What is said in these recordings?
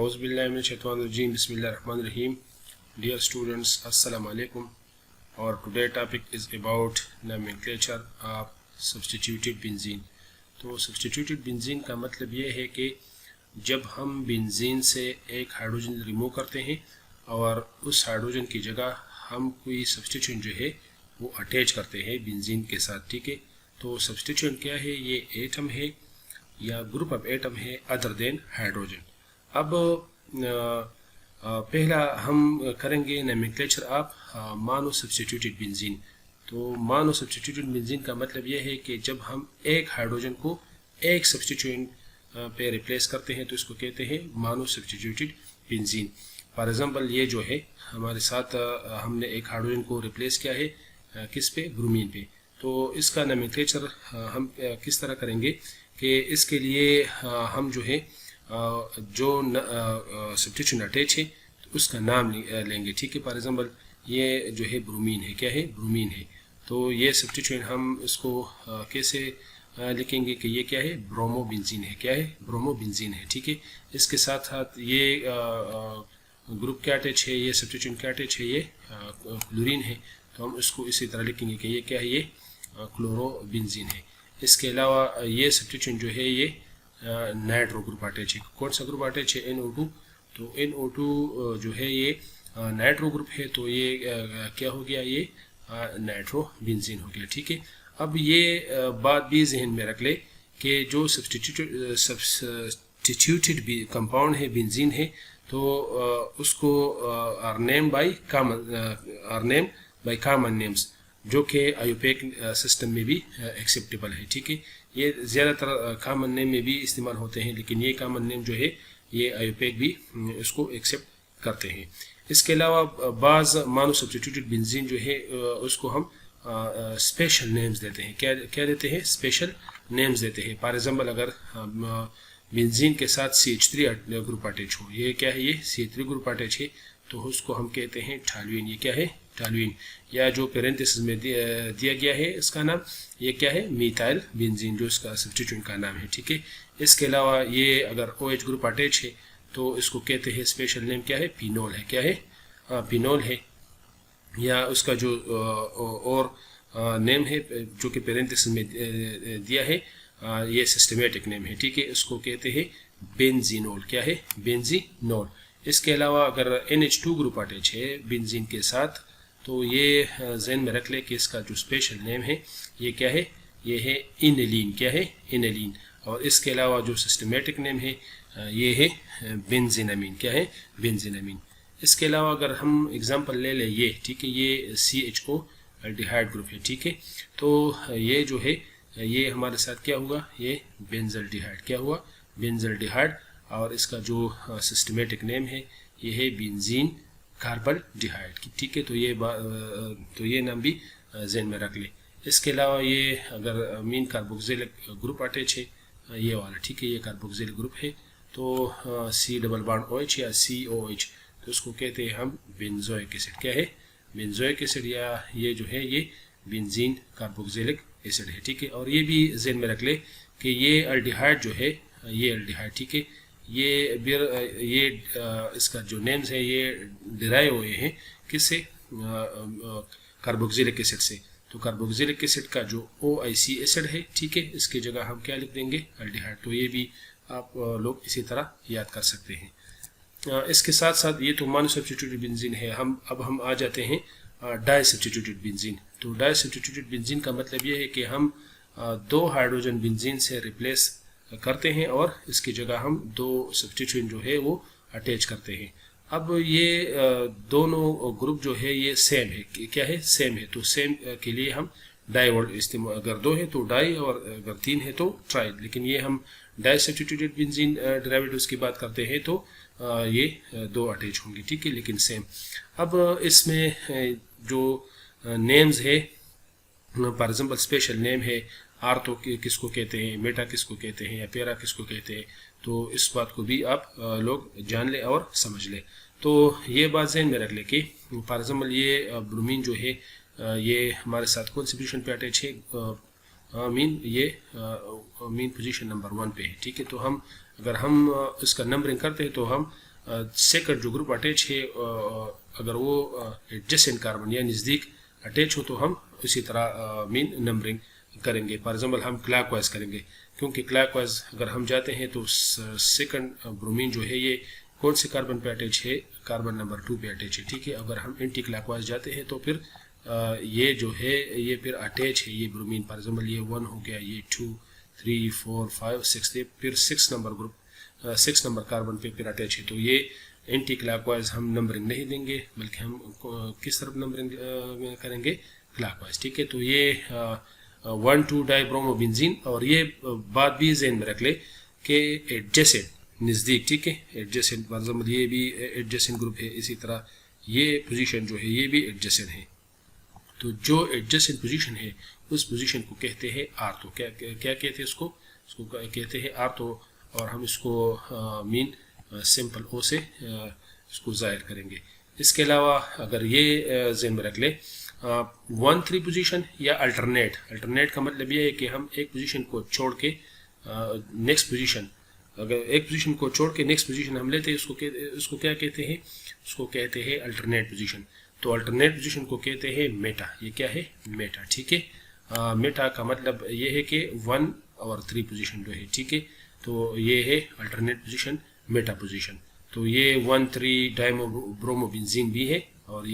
Auzubillahiminash-shaytanir-rajeem. Bismillahir-rahmanir-rahim. Dear students, Assalamu alaikum. Our today topic is about nomenclature of substituted benzene. तो substituted benzene का मतलब ये है कि जब हम बेंजीन से एक हाइड्रोजन रिमूव करते हैं और उस हाइड्रोजन की जगह हम कोई सब्स्टिट्यूएंट जो है वो अटैच करते हैं बेंजीन के साथ, ठीक है। तो सब्स्टिट्यूएंट क्या है? ये एटम है या ग्रुप ऑफ एटम है अदर देन हाइड्रोजन। अब पहला हम करेंगे nomenclature of mono substituted benzene. तो मोनो सब्स्टिट्यूटेड बेंजीन का मतलब यह है कि जब हम एक हाइड्रोजन को एक सब्स्टिट्यूएंट पे रिप्लेस करते हैं तो इसको कहते हैं mono substituted benzene. For example ये जो है हमारे साथ हमने एक हाइड्रोजन को रिप्लेस किया है किस पे? ब्रोमीन पे। तो इसका नोमेनक्लेचर हम किस तरह करेंगे कि इसके लिए हम जो है जो सब्स्टिट्यूएंट अटैच है तो उसका नाम लेंगे, ठीक है। फॉर एग्जांपल ये जो है ब्रोमीन है, क्या है? ब्रोमीन है। तो ये सब्स्टिट्यूएंट हम इसको कैसे लिखेंगे कि ये क्या है? ब्रोमोबेंजीन है, क्या है? ब्रोमोबेंजीन है, ठीक है। इसके साथ साथ ये ग्रुप क्या अटैच है, ये सब्स्टिट्यूएंट क्या अटैच है? ये क्लोरीन है। तो हम इसको इसी तरह लिखेंगे कि ये क्या है? ये क्लोरोबेंजीन है। इसके अलावा ये सब्स्टिट्यूएंट जो है ये नाइट्रो ग्रुप अटैच है। कौन सा ग्रुप अटैच है? NO2। तो NO2 जो है ये नाइट्रो ग्रुप है, तो ये क्या हो गया? ये नाइट्रोबेंजीन हो गया, ठीक है। अब ये बात भी जहन में रख ले कि जो सब्स्टिट्यूटेड कंपाउंड है बेंजीन है तो उसको are name by common names जो कि आयोपेक सिस्टम में भी एक्सेप्टेबल है, ठीक है। ये ज़्यादातर कॉमन नेम में भी इस्तेमाल होते हैं, लेकिन ये कॉमन नेम जो है ये आयोपेक भी इसको एक्सेप्ट करते हैं। इसके अलावा बाज़ मोनो सब्स्टिट्यूटेड बेंजीन जो है उसको हम स्पेशल नेम्स देते हैं। क्या देते हैं? स्पेशल नेम्स देते हैं। फॉर एग्जांपल अगर बेंजीन के साथ CH3 ग्रुप अटैच हो, ये क्या है? ये CH3 ग्रुप अटैच है, तो उसको हम कहते हैं टॉल्यूइन। ये क्या है? टॉल्यूइन। या जो पेरेंथेसिस में दिया गया है इसका नाम ये क्या है? मीथाइल बेंजीन, जो इसका सब्स्टिट्यूएंट का नाम है, ठीक है। इसके अलावा ये अगर OH ग्रुप अटैच है तो इसको कहते हैं स्पेशल नेम क्या है? फिनोल है, क्या है? फिनोल है। या उसका जो और नेम है जो कि पेरेंथेसिस में दिया है ये सिस्टमेटिक नेम है, ठीक है। इसको कहते हैं बेंजीनोल, क्या है? बेंजीनोल। इसके अलावा अगर NH2 ग्रुप अटैच है बेंजीन के साथ तो ये ज़हन में रख ले कि इसका जो स्पेशल नेम है ये क्या है? ये है इनेलीन, क्या है? इनेलीन। और इसके अलावा जो सिस्टमेटिक नेम है ये है बेंजीनामीन, क्या है? बेंजीनामीन। इसके अलावा अगर हम एग्जांपल ले लें ये, ठीक है, ये CHO एल्डिहाइड ग्रुप है, ठीक है। तो ये जो है ये हमारे साथ क्या हुआ? ये बेंजल्डिहाइड, क्या हुआ? बेंजल्डिहाइड। और इसका जो सिस्टमेटिक नेम है ये है बेंजीन कार्बल्डिहाइड, ठीक है। तो ये नाम भी ज़हन में रख ले। इसके अलावा ये अगर अमीन कार्बोक्सिलिक ग्रुप अटैच है ये वाला, ठीक है, ये कार्बोक्सिलिक ग्रुप है तो C डबल बॉन्ड OH या COH, तो उसको कहते हैं हम बेंजोइक एसिड, क्या है? Benzoic acid. या ये जो है ये बेंजीन कार्बोक्सिलिक एसिड है, ठीक है। और ये भी ज़हन में रख ले कि ये एल्डिहाइड जो है ये एल्डिहाइड, ठीक है, ये इसका जो नेम्स है ये डिराइव हुए हैं किससे? कार्बोक्सिलिक एसिड से। तो कार्बोक्सिलिक एसिड का जो OIC एसिड है, ठीक है, इसकी जगह हम क्या लिख देंगे? एल्डिहाइड। तो ये भी आप लोग इसी तरह याद कर सकते हैं। इसके साथ साथ ये तो मोनो सब्स्टिट्यूटेड बेंजीन है। अब हम आ जाते हैं डाई सब्स्टिट्यूटेड बेंजीन। तो डाई सब्स्टिट्यूटेड बेंजीन का मतलब ये है कि हम दो हाइड्रोजन बेंजीन से रिप्लेस करते हैं और इसकी जगह हम दो सब्स्टिट्यूएंट जो है वो अटैच करते हैं। अब ये दोनों ग्रुप जो है ये सेम है, क्या है? सेम है। तो सेम के लिए हम डाई वर्ड इस्तेमाल, अगर दो है तो डाई और अगर तीन है तो ट्राई। लेकिन ये हम डाई सब्स्टिट्यूटेड बेंजीन डेरिवेटिव्स की बात करते हैं तो ये दो अटैच होंगे, ठीक है, लेकिन सेम। अब इसमें जो नेम्स है फॉर एग्जांपल स्पेशल नेम है आर्थो किसको कहते हैं, मेटा किसको कहते हैं या पेरा किसको कहते हैं, तो इस बात को भी आप लोग जान ले और समझ ले। तो ये बात ज़हन में रख ले कि फॉर एग्जांपल ये ब्रोमीन जो है ये हमारे साथ कौन सी पोजीशन पे अटैच है? मीन पोजीशन नंबर 1 पे है, ठीक है। तो हम अगर हम इसका नंबरिंग करते हैं तो हम सेकंड जो ग्रुप अटैच है अगर वो एडजेसेंट कार्बन या नज़दीक अटैच हो तो हम इसी तरह मीन नंबरिंग करेंगे. फॉर एग्जांपल हम क्लॉकवाइज करेंगे, क्योंकि क्लॉकवाइज अगर हम जाते हैं तो सेकंड ब्रोमीन जो है ये कौन से कार्बन पे अटैच है, कार्बन नंबर 2 पे अटैच है. ठीक है, अगर हम एंटी क्लॉकवाइज जाते हैं तो फिर ये जो है ये फिर अटैच है ये ब्रोमीन. फॉर एग्जांपल ये 1 हो गया, ये 2 3 4 5 6, फिर 6 नंबर ग्रुप 6 नंबर कार्बन पे फिर अटैच है. तो ये एंटी क्लॉकवाइज हम नंबरिंग नहीं देंगे, बल्कि हम किस तरफ नंबरिंग करेंगे, क्लॉकवाइज. ठीक है, तो ये 1,2 डाइब्रोमोबेंजीन. और ये बात भी ज़हन में रख ले कि एडजेसेंट नज़दीक, ठीक है, एडजेसेंट फॉर एग्जांपल ये भी एडजेसेंट ग्रुप है, इसी तरह ये पोजीशन जो है ये भी एडजेसेंट है. तो जो एडजेसेंट पोजीशन है उस पोजीशन को कहते हैं आर्थो. क्या कहते हैं उसको कहते हैं आर्थो. और हम इसको मीन सिंपल ओ से इसको ज़ाहिर करेंगे. इसके अलावा अगर ये ज़हन में रख ले 1-3 पोजीशन या अल्टरनेट का मतलब ये है कि हम एक पोजीशन को छोड़ के नेक्स्ट पोजीशन, अगर एक पोजीशन को छोड़ के नेक्स्ट पोजीशन हम लेते हैं उसको क्या कहते हैं, उसको कहते हैं अल्टरनेट पोजीशन. तो अल्टरनेट पोजीशन को कहते हैं मेटा. ये क्या है, मेटा. ठीक है, मेटा का मतलब ये है कि 1 और 3 पोजीशन जो है, ठीक है, तो ये है अल्टरनेट पोजीशन, मेटा पोजीशन. तो ये 1,3 डाइब्रोमोबेंजीन भी है और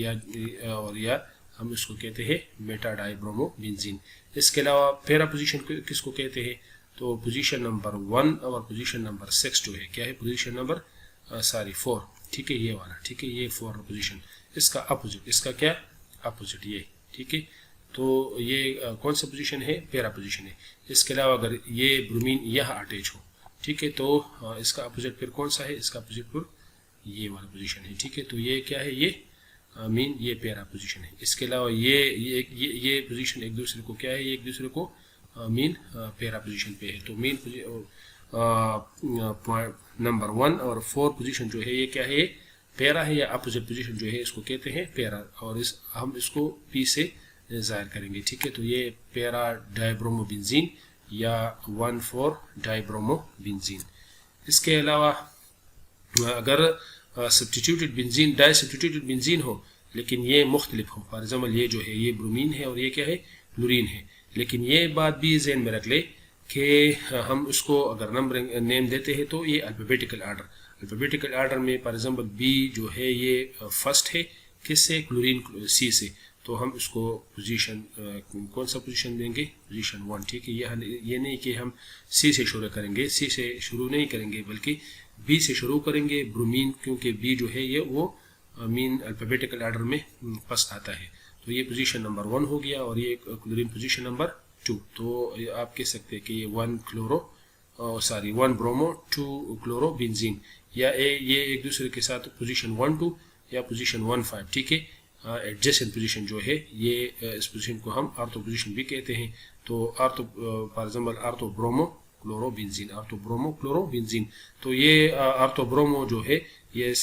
या हम इसको कहते हैं मेटा डाइब्रोमोबेंजीन. इसके अलावा पैरा पोजीशन किसको कहते हैं, तो पोजीशन नंबर 1 और पोजीशन नंबर 6 जो है क्या है, पोजीशन नंबर 4. ठीक है, ये वाला. ठीक है, ये 4 पोजीशन, इसका अपोजिट, इसका क्या अपोजिट ये. ठीक है, तो ये कौन सा पोजीशन है, पैरा पोजीशन है. इसके अलावा अगर ये ब्रोमीन यहाँ अटैच हो, ठीक है, तो इसका अपोजिट फिर कौन सा है, इसका अपोजिट फिर ये वाला पोजीशन है. ठीक है, तो ये क्या है, ये मीन ये पैरा पोजीशन है. इसके अलावा ये पोजीशन एक दूसरे को क्या है, ये एक दूसरे को मीन पैरा पोजीशन पे है. तो मीन नंबर 1 और 4 पोजीशन जो है ये क्या है, पैरा है या अपोजिट पोजीशन जो है इसको कहते हैं पैरा. और हम इसको पी से ज़ाहिर करेंगे. ठीक है, तो ये पैरा डाइब्रोमोबेंजीन या 1,4 डाइब्रोमोबेंजीन. इसके अलावा अगर substituted benzene, di substituted benzene हो लेकिन ये मुख्तलिफ हो, फॉर एग्जांपल ये जो है ये ब्रोमीन है और ये क्या है, क्लोरीन है. लेकिन ये बात भी ज़हन में रख ले कि हम उसको अगर नंबरिंग नेम देते हैं तो ये अल्फ़ाबेटिकल आर्डर में फॉर एग्जांपल बी जो है ये फर्स्ट है, किससे, क्लोरीन सी से. तो हम उसको पोजीशन कौन सा पोजीशन देंगे, पोजीशन 1. ठीक है, ये नहीं कि हम सी से शुरू करेंगे, सी से शुरू नहीं करेंगे बल्कि बी से शुरू करेंगे ब्रोमीन, क्योंकि बी जो है ये वो मीन अल्फ़ाबेटिकल आर्डर में फर्स्ट आता है. तो ये पोजीशन नंबर 1 हो गया और ये क्लोरीन पोजीशन नंबर 2. तो आप कह सकते हैं कि ये 1 ब्रोमो 2 क्लोरोबेंजीन, या ये एक दूसरे के साथ पोजीशन 1-2 या पोजीशन 1-5. ठीक है, एडजेसेंट पोजीशन जो है ये इस पोजीशन को हम आर्थो पोजीशन भी कहते हैं. तो ortho for example ortho bromo chlorobenzene. तो ये आर्थो ब्रोमो जो है ये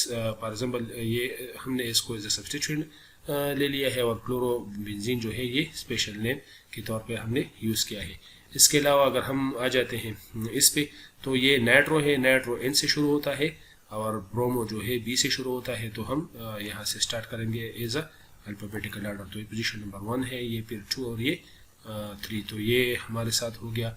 फॉर एग्जांपल ये हमने इसको एज ए सब्स्टिट्यूएंट ले लिया है और क्लोरोबेंजीन जो है ये स्पेशल नेम के तौर पे हमने यूज़ किया है. इसके अलावा अगर हम आ जाते हैं इस पे, तो ये नाइट्रो है, नाइट्रो N से शुरू होता है और ब्रोमो जो है B से शुरू होता है. तो हम यहाँ से स्टार्ट करेंगे एज अ अल्फ़ाबेटिकल आर्डर. तो ये पोजीशन नंबर 1 है, ये फिर 2 और ये 3. तो ये हमारे साथ हो गया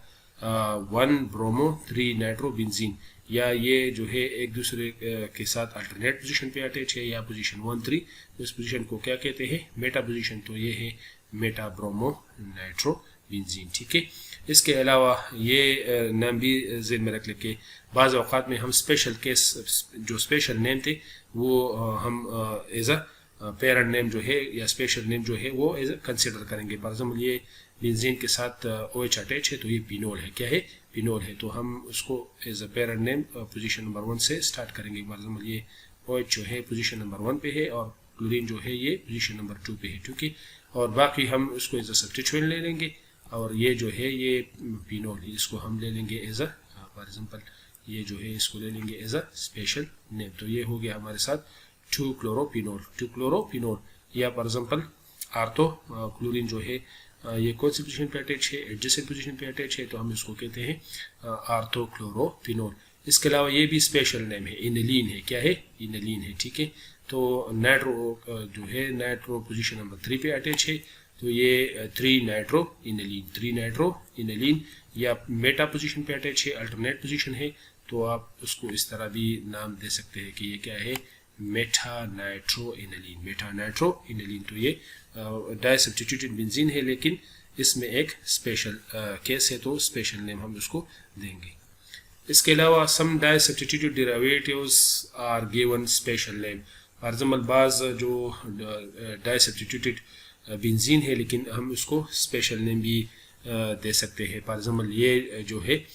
1 ब्रोमो 3 नाइट्रोबेंजीन, या ये जो है एक दूसरे के साथ अल्टरनेट पोजीशन पे अटैच है, या पोजीशन 1-3. इस पोजीशन को क्या कहते हैं, मेटा पोजीशन. तो ये है मेटा ब्रोमो नाइट्रोबेंजीन. ठीक है, इसके अलावा ये नाम भी ज़हन में रख ले कि बाज़ औक़ात में हम स्पेशल केस जो स्पेशल नेम थे वो हम एज अ पेरेंट नेम जो है या स्पेशल नेम जो है वो एज कंसिडर करेंगे. फॉर एग्जांपल ये बेंजीन के साथ OH अटैच है, तो ये पिनोल है. क्या है, पिनोल है. तो हम उसको as a parent name position number 1 से स्टार्ट करेंगे. फॉर एग्जांपल ये OH जो है पोजीशन नंबर 1 पे है और क्लोरीन जो है ये पोजीशन नंबर 2 पे है. ठीक है, और बाकी हम उसको एज अ सब्स्टिट्यूएंट ले लेंगे. और ये जो है ये पिनोल, इसको हम ले लेंगे एज अ फॉर एग्जांपल ये जो है इसको ले लेंगे एज अ स्पेशल नेम. तो ये हो गया हमारे साथ 2 क्लोरोपिनोल. या फॉर एग्जांपल आर्थो क्लोरीन जो है ये कौन सी पोजीशन पे अटैच है, एडजेसेंट पोजीशन पे अटैच है, तो हम इसको कहते हैं आर्थो क्लोरोपिनोल. इसके अलावा ये भी स्पेशल नेम है, इनिलीन है, क्या है, इनिलीन है, ठीक है। तो नाइट्रो जो है नाइट्रो पोजीशन नंबर 3 पे अटैच है, तो ये 3 नाइट्रो इनिलीन या मेटा पोजीशन पे अटैच है, अल्टरनेट पोजीशन है, तो आप उसको इस तरह भी नाम दे सकते हैं कि ये क्या है, मेटा नाइट्रो इनिलीन। तो ये डाई सब्स्टिट्यूटेड बेंजीन है, लेकिन इसमें एक स्पेशल केस है, तो स्पेशल नेम हम उसको देंगे। इसके अलावा some dye substituted derivatives are given special name. For example बाज जो डाई सब्स्टिट्यूटेड बेंजीन है, लेकिन हम उसको स्पेशल नेम भी दे सकते हैं। फॉर एग्जाम्पल ये जो है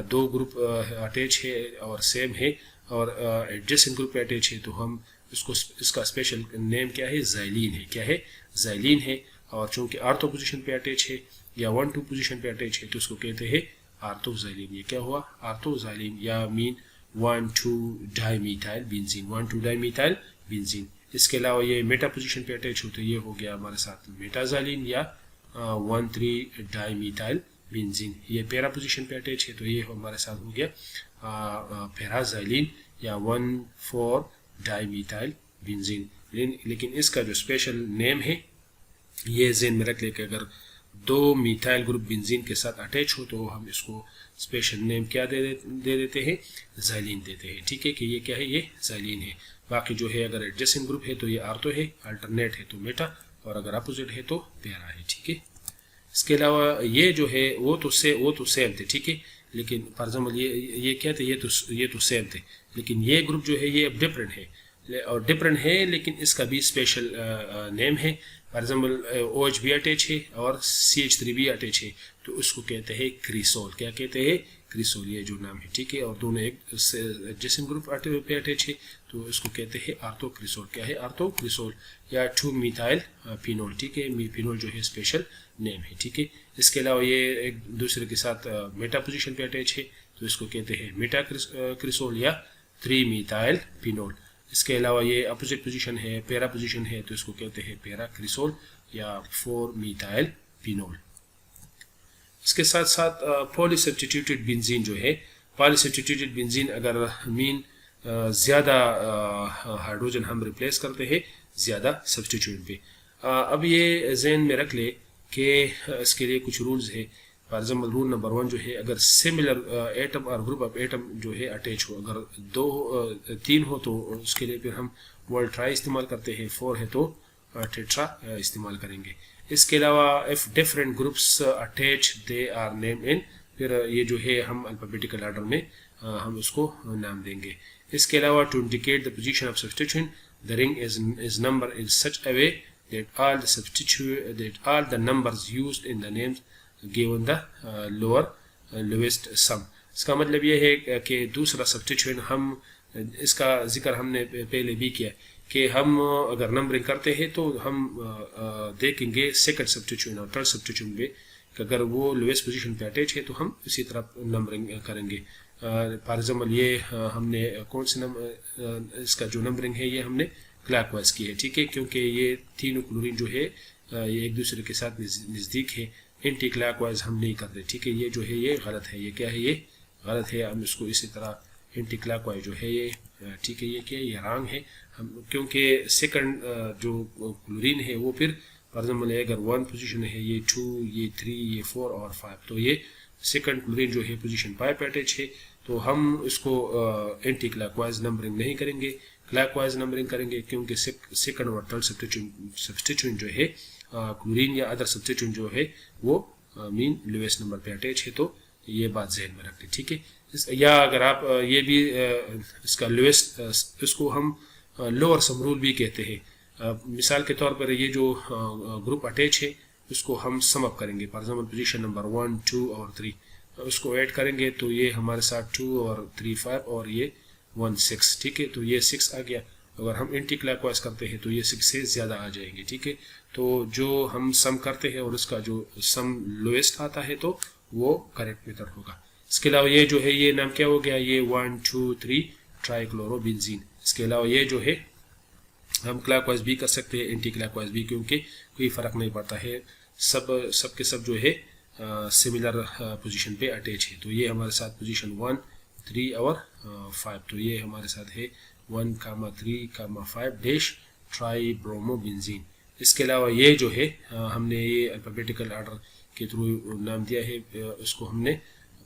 2 ग्रुप अटैच है और सेम है और एडजेसेंट ग्रुप पे अटैच है, तो हम इसको इसका स्पेशल नेम क्या है, ज़ाइलीन है, क्या है, ज़ाइलीन है। और चूंकि आर्थो पोजीशन पे अटैच है या 1-2 पोजीशन पे अटैच है, तो उसको कहते हैं आर्थोज़ाइलीन। ये क्या हुआ, आर्थोज़ाइलीन या मीन 1,2-डाइमीथाइल बेंजीन। इसके अलावा ये मेटा पोजीशन पे अटैच हो, तो ये हो गया हमारे साथ मेटाज़ाइलीन या 1,3-डाइमीथाइल बेंजीन। ये पैरा पोजीशन पे अटैच है, तो ये हमारे साथ हो गया पैराज़ाइलीन या 1,4-डाइमीथाइल बेंजीन। लेकिन इसका जो स्पेशल नेम है ये ज़हन में रख ले कि अगर 2 मीथाइल ग्रुप बेंजीन के साथ अटैच हो, तो हम इसको स्पेशल नेम क्या दे देते हैं, ज़ाइलीन देते हैं, ठीक है, कि ये क्या है, ये ज़ाइलीन है। बाकी जो है अगर एडजेसेंट ग्रुप है तो ये आर्थो है, अल्टरनेट है तो मेटा, और अगर अपोजिट है तो पैरा है, ठीक है। इसके अलावा ये जो है वो तो सेम थे, ठीक है, लेकिन फॉर एग्जाम्पल ये क्या थे, ये तो सेम थे, लेकिन ये ग्रुप जो है ये अब डिफरेंट है, लेकिन इसका भी स्पेशल नेम है। फॉर एग्जाम्पल OH भी अटैच है और CH3 भी अटैच है, तो उसको कहते हैं क्रिसोल। क्या कहते हैं, क्रिसोल, ये जो नाम है, ठीक है। और दोनों एक एडजेसेंट ग्रुप पे अटैच है, तो इसको कहते हैं आर्थो क्रिसोल। क्या है, आर्थो क्रिसोल या 2-मीथाइल फिनोल, ठीक है। फिनोल जो है स्पेशल नेम है, ठीक है। इसके अलावा ये एक दूसरे के साथ मेटा पोजीशन पे अटैच है, तो इसको कहते हैं मेटा क्रिसोल या 3-मीथाइल फिनोल। इसके अलावा ये अपोजिट पोजीशन है, पैरा पोजीशन है, तो इसको कहते हैं पैरा क्रिसोल या 4-मीथाइल फिनोल। इसके साथ साथ पॉलीसब्स्टिट्यूटेड बेंजीन जो है, पॉलीसब्स्टिट्यूटेड बेंजीन अगर मीन ज़्यादा हाइड्रोजन हम रिप्लेस करते हैं ज़्यादा सब्स्टिट्यूट पे। अब ये जहन में रख ले कि इसके लिए कुछ रूल्स है। फॉर एग्जाम्पल रूल नंबर 1 जो है, अगर सिमिलर एटम और ग्रुप ऑफ एटम जो है अटैच हो, अगर 3 हो तो उसके लिए फिर हम वर्ल्ड ट्राई इस्तेमाल करते हैं, 4 है तो टेट्रा इस्तेमाल करेंगे। इसके अलावा if different groups attach they are name in, फिर ये जो है हम अल्फाबेटिकल ऑर्डर में हम उसको नाम देंगे। इसके अलावा to indicate the position of substitution, the ring is number in such a way that all the numbers used in the names given the lowest sum। इसका मतलब ये है कि दूसरा सब्स्टिट्यूशन हम इसका जिक्र हमने पहले भी किया कि हम अगर नंबरिंग करते हैं तो हम देखेंगे सेकंड सब्स्टिट्यूशन और थर्ड सब्स्टिट्यूशन में कि अगर वो लोएस्ट पोजीशन पे अटैच है तो हम इसी तरह नंबरिंग करेंगे। फॉर एग्जाम्पल ये हमने कौन से इसका जो नंबरिंग है ये हमने क्लॉकवाइज की है, ठीक है, क्योंकि ये तीनों क्लोरीन जो है ये एक दूसरे के साथ नज़दीक है। एंटी क्लॉकवाइज हम नहीं करते, ठीक है, ये जो है ये गलत है। ये क्या है, ये गलत है। हम इसको इसी तरह एंटी क्लॉकवाइज जो है ये ठीक है, ये क्या है, ये रॉन्ग है। हम क्योंकि सेकंड जो क्लोरीन है वो फिर फॉर एग्जाम्पल अगर 1 पोजीशन है, ये 2, ये 3, ये 4 और 5, तो ये सेकंड क्लोरीन जो है पोजीशन 5 पे अटैच है, तो हम इसको एंटी क्लॉकवाइज नंबरिंग नहीं करेंगे, क्लॉकवाइज नंबरिंग करेंगे, क्योंकि सेकंड और थर्ड सब्स्टिट्यूशन जो है क्लोरीन या अदर सब्स्टिट्यूशन जो है वो मीन लोएस्ट नंबर पे अटैच है, तो ये बात जहन में रखें, ठीक है। या अगर आप ये भी इसका लोएस्ट, इसको हम लोअर सम रूल भी कहते हैं। मिसाल के तौर पर ये जो ग्रुप अटैच है उसको हम सम अप करेंगे। फॉर एग्जाम्पल पोजीशन नंबर 1, 2 और 3 उसको ऐड करेंगे तो ये हमारे साथ 2 और 3 5 और ये 1 6, ठीक है, तो ये 6 आ गया। अगर हम एंटी क्लॉकवाइज करते हैं तो ये 6 से ज़्यादा आ जाएंगे, ठीक है। तो जो हम सम करते हैं और उसका जो सम लोएस्ट आता है तो वो करेक्ट मेथड होगा। इसके अलावा ये जो है ये नाम क्या हो गया, ये 1 2 3 ट्राइक्लोरोबेंजीन। इसके अलावा ये जो है हम क्लॉकवाइज भी कर सकते हैं, एंटी क्लॉकवाइज भी, क्योंकि कोई फ़र्क नहीं पड़ता है, सब के सब जो है सिमिलर पोजीशन पे अटैच है। तो ये हमारे साथ पोजीशन 1 3 और 5, तो ये हमारे साथ है 1,3,5 डैश ट्राई ब्रोमो बेंजीन। इसके अलावा ये जो है हमने ये अल्फ़ाबेटिकल आर्डर के थ्रू नाम दिया है, उसको हमने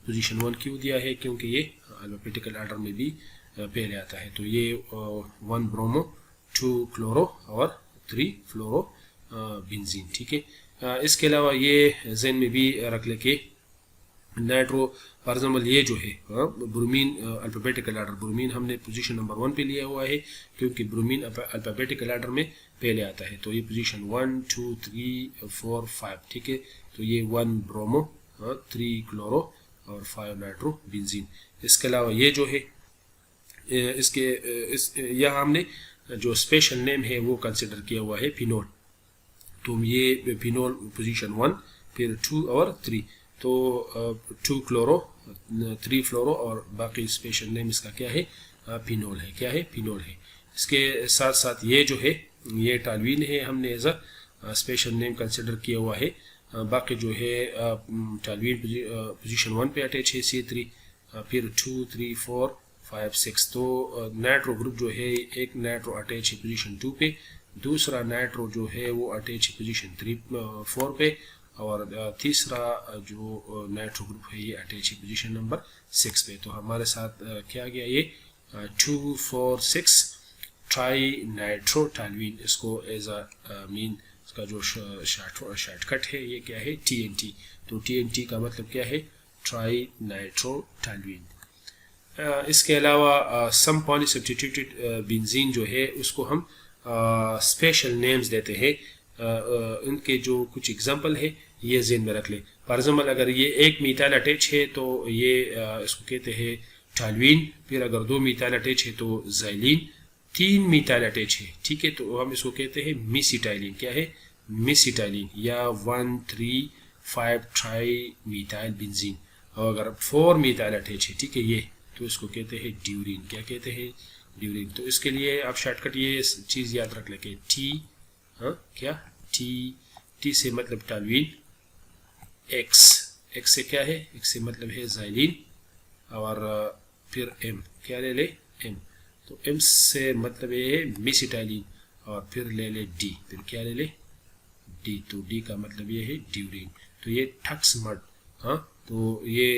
पोजीशन 1 क्यों दिया है, क्योंकि ये अल्फ़ाबेटिकल आर्डर में भी पहले आता है। तो ये 1 ब्रोमो, 2 क्लोरो और 3 फ्लोरो बेंजीन, ठीक है। इसके अलावा ये ज़हन में भी रख ले कि नाइट्रो फॉर एग्जाम्पल ये जो है ब्रोमीन अल्फ़ाबेटिकल आर्डर, ब्रोमीन हमने पोजीशन नंबर 1 पे लिया हुआ है क्योंकि ब्रोमीन अल्फ़ाबेटिकल आर्डर में पहले आता है। तो ये पोजीशन 1, 2, 3, 4, 5, ठीक है। तो ये 1 ब्रोमो, 3 क्लोरो और 5 नाइट्रो बेंजीन। इसके अलावा ये जो है यहाँ हमने जो स्पेशल नेम है वो कंसिडर किया हुआ है फिनोल। तो ये फिनोल पोजीशन 1, फिर 2 और 3, तो 2 क्लोरो, 3 फ्लोरो और बाकी स्पेशल नेम इसका क्या है, फिनोल है। क्या है, फिनोल है। इसके साथ साथ ये जो है ये टॉल्यूइन है, हमने as a special name consider किया हुआ है। बाकी जो है टॉल्यूइन पोजीशन 1 पे अटैच है C3, फिर 2, 3, 4, 5, 6। तो नाइट्रो ग्रुप जो है एक नाइट्रो अटैच है पोजीशन 2 पे, दूसरा नाइट्रो जो है वो अटैच है पोजीशन 4 पे, और तीसरा जो नाइट्रो ग्रुप है ये अटैच है पोजीशन नंबर 6 पे। तो हमारे साथ क्या गया ये 2, 4, 6 ट्राई नाइट्रो टॉल्यूइन, इसको एज अ मीन इसका जो शॉर्टकट है ये क्या है, TNT। तो TNT का मतलब क्या है, ट्राई नाइट्रो टॉल्यूइन। इसके अलावा सम पॉलीसब्स्टिट्यूटेड बेंजीन जो है उसको हम स्पेशल नेम्स देते हैं। उनके जो कुछ एग्जांपल है ये ज़हन में रख ले। फॉर एग्जाम्पल अगर ये एक मीथाइल अटैच है तो ये इसको कहते हैं टॉल्यूइन, फिर अगर 2 मीथाइल अटैच है तो ज़ाइलीन, 3 मीथाइल अटैच है, ठीक है, तो हम इसको कहते हैं मिसिटाइलिन। क्या है, मिसिटाइलिन, या 1, 3, 5 ट्राई मीथाइल बेंजीन। और अगर 4 मीथाइल अटैच है, ठीक है, ये तो इसको कहते हैं ड्यूरिन। क्या कहते हैं, ड्यूरिन। तो इसके लिए आप शॉर्टकट ये चीज़ याद रख लें, टी, क्या, टी से मतलब टॉल्यूइन, एक्स से क्या है, एक्स से मतलब है ज़ाइलीन, और फिर एम, क्या ले ले, एम, तो एम से मतलब ये है मिसिटाइलिन, और फिर ले ले डी, फिर क्या ले ले, डी, तो डी का मतलब ये है ड्यूरिन। तो ये ठक्स मड, तो ये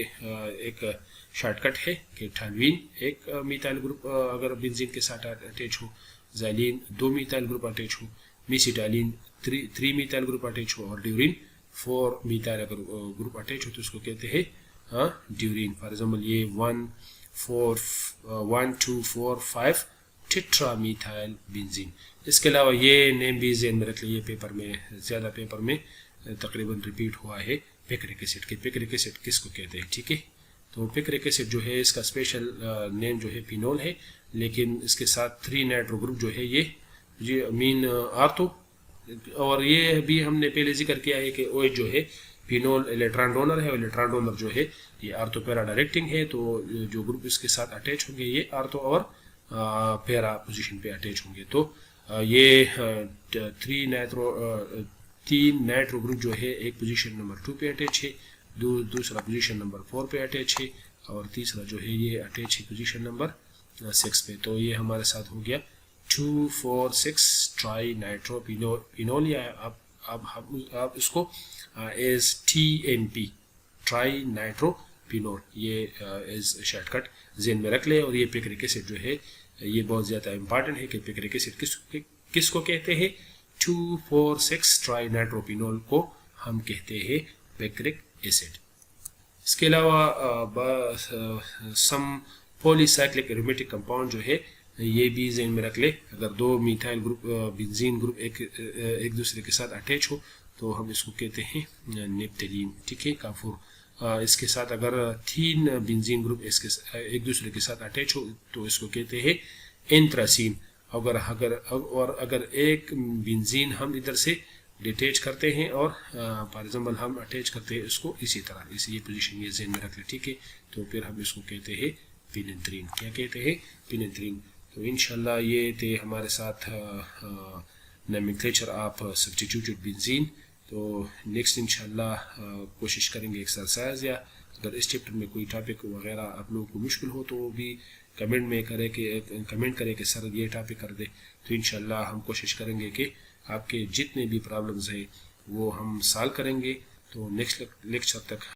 एक शॉर्टकट है कि टॉल्यूइन एक मिथाइल ग्रुप अगर बेंजीन के साथ अटैच हो, ज़ाइलीन 2 मिथाइल ग्रुप अटैच हो, मिसिटाइलिन 3 मिथाइल ग्रुप अटैच हो, और ड्यूरिन 4 मिथाइल अगर ग्रुप अटैच हो तो उसको कहते हैं ड्यूरिन। फॉर एग्जाम्पल ये 1, 2, 4, 5 टेट्रा मिथाइल बेंजीन। इसके अलावा ये नेम भी ज़हन में रख लिए, पेपर में ज़्यादा पेपर में तकरीबन रिपीट हुआ है पिक्रिक एसिड के। पिक्रिक एसिड किसको कहते हैं, ठीक है। तो पिक्रिक एसिड जो है इसका स्पेशल नेम जो है फिनोल है, लेकिन इसके साथ 3 नाइट्रो ग्रुप जो है ये मीन आर्थो, और ये भी हमने पहले जिक्र किया है कि OH जो है फिनोल इलेक्ट्रॉन डोनर है, और इलेक्ट्रॉन डोनर जो है ये आर्थो पैरा डायरेक्टिंग है। तो जो ग्रुप इसके साथ अटैच होंगे ये आर्थो और पैरा पोजीशन पे अटैच होंगे। तो ये 3 नाइट्रो ग्रुप जो है एक पोजीशन नंबर 2 पे अटैच है, दूसरा पोजीशन नंबर 4 पे अटैच है, और तीसरा जो है ये अटैच है पोजीशन नंबर 6 पे। तो ये हमारे साथ हो गया 2, 4, 6 ट्राई नाइट्रो फिनोल, या आप इसको as TNP trinitrophenol ये एज शॉर्टकट ज़हन में रख ले। और ये पिक्रिक एसिड जो है ये बहुत ज़्यादा इंपॉर्टेंट है कि पिक्रिक एसिड किसको कहते हैं, 2, 4, 6 ट्राई नाइट्रो फिनोल को हम कहते हैं पिक्रिक एसिड। इसके अलावा सम पॉलीसाइक्लिक एरोमेटिक कंपाउंड जो है ये भी ज़हन में रख ले। अगर 2 मिथाइल ग्रुप बेंजीन ग्रुप एक दूसरे के साथ अटैच हो तो हम इसको कहते हैं नेप्थलीन, ठीक है, काफूर। इसके साथ अगर 3 बेंजीन ग्रुप एक दूसरे के साथ अटैच हो तो इसको कहते हैं एंथ्रासीन। अगर एक बेंजीन हम इधर से डिटैच करते हैं और फॉर एग्जाम्पल हम अटैच करते हैं इसको इसी तरह, इसी ये पोजीशन ये ज़हन में रख ले, ठीक है, तो फिर हम इसको कहते हैं पिनेंथ्रीन। क्या कहते हैं, पिनेंथ्रीन। तो इंशाल्लाह ये थे हमारे साथ नोमेनक्लेचर ऑफ सब्स्टिट्यूटेड बेंजीन। तो नेक्स्ट इंशाल्लाह कोशिश करेंगे एक्सरसाइज या اگر اس چیپٹر میں کوئی ٹاپک وغیرہ آپ لوگوں کو مشکل ہو تو وہ بھی کمنٹ کرے کہ سر یہ ٹاپک کر دے، تو انشاءاللہ ہم کوشش کریں گے کہ آپ کے جتنے بھی پرابلمز ہیں وہ ہم سالو کریں گے. تو نیکسٹ لیکچر تک